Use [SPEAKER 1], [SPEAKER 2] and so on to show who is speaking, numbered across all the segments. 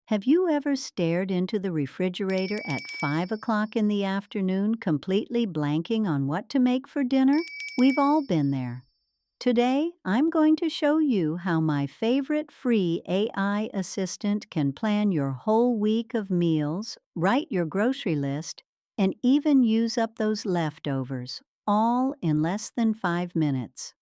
[SPEAKER 1] Have you ever stared into the refrigerator at 5 o'clock in the afternoon, completely blanking on what to make for dinner? We've all been there. Today, I'm going to show you how my favorite free AI assistant can plan your whole week of meals, write your grocery list, and even use up those leftovers, all in less than 5 minutes.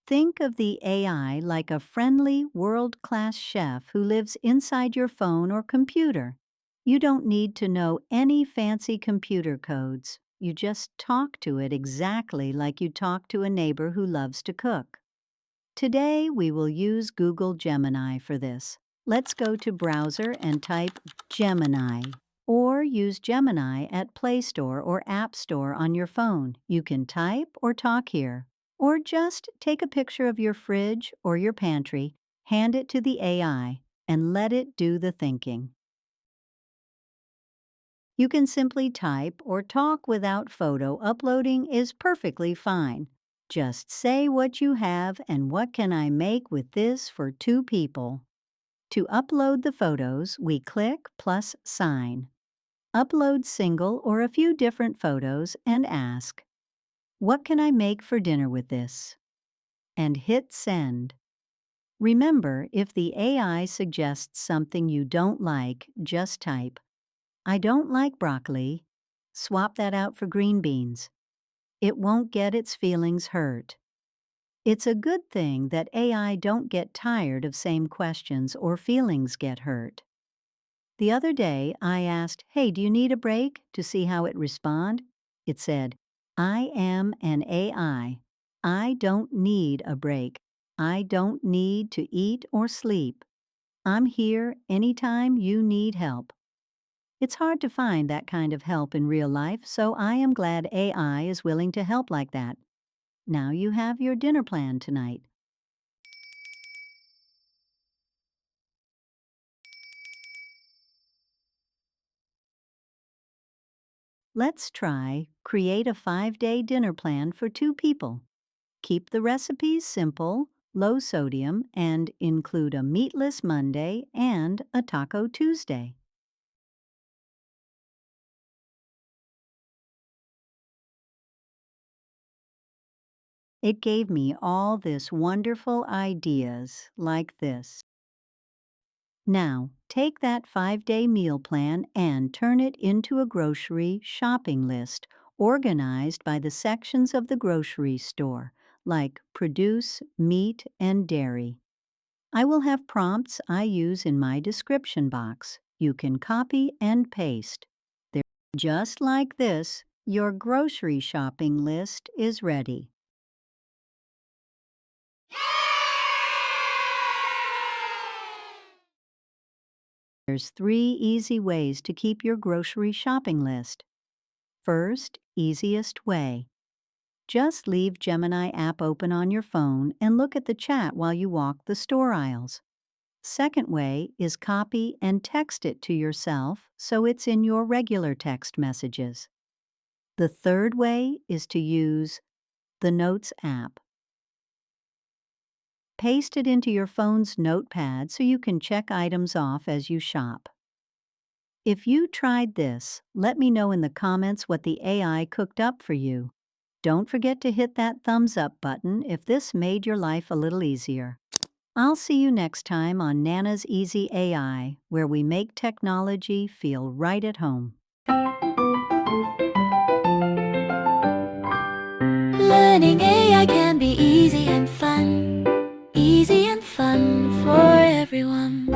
[SPEAKER 1] Think of the AI like a friendly, world-class chef who lives inside your phone or computer. You don't need to know any fancy computer codes. You just talk to it exactly like you talk to a neighbor who loves to cook. Today, we will use Google Gemini for this. Let's go to Browser and type Gemini, or use Gemini at Play Store or App Store on your phone. You can type or talk here. Or just take a picture of your fridge or your pantry, hand it to the AI, and let it do the thinking. You can simply type or talk without photo uploading is perfectly fine. Just say what you have and what can I make with this for 2 people. To upload the photos, we click plus sign. Upload single or a few different photos and ask, "What can I make for dinner with this?" And hit send. Remember, if the AI suggests something you don't like, just type, "I don't like broccoli. Swap that out for green beans." It won't get its feelings hurt. It's a good thing that AI don't get tired of same questions or feelings get hurt. The other day, I asked, "Hey, do you need a break?" to see how it respond. It said, "I am an AI. I don't need a break. I don't need to eat or sleep. I'm here anytime you need help." It's hard to find that kind of help in real life, so I am glad AI is willing to help like that. Now you have your dinner plan tonight. Let's try create a 5-day dinner plan for 2 people. Keep the recipes simple, low sodium, and include a Meatless Monday and a Taco Tuesday. It gave me all this wonderful ideas like this. Now, take that 5-day meal plan and turn it into a grocery shopping list organized by the sections of the grocery store, like produce, meat, and dairy. I will have prompts I use in my description box. You can copy and paste. There, just like this, your grocery shopping list is ready. There's 3 easy ways to keep your grocery shopping list. First, easiest way. Just leave Gemini app open on your phone and look at the chat while you walk the store aisles. Second way is copy and text it to yourself so it's in your regular text messages. The third way is to use the Notes app. Paste it into your phone's notepad so you can check items off as you shop. If you tried this, let me know in the comments what the AI cooked up for you. Don't forget to hit that thumbs up button if this made your life a little easier. I'll see you next time on Nana's Easy AI, where we make technology feel right at home.
[SPEAKER 2] Learning AI can be easy and fun for everyone.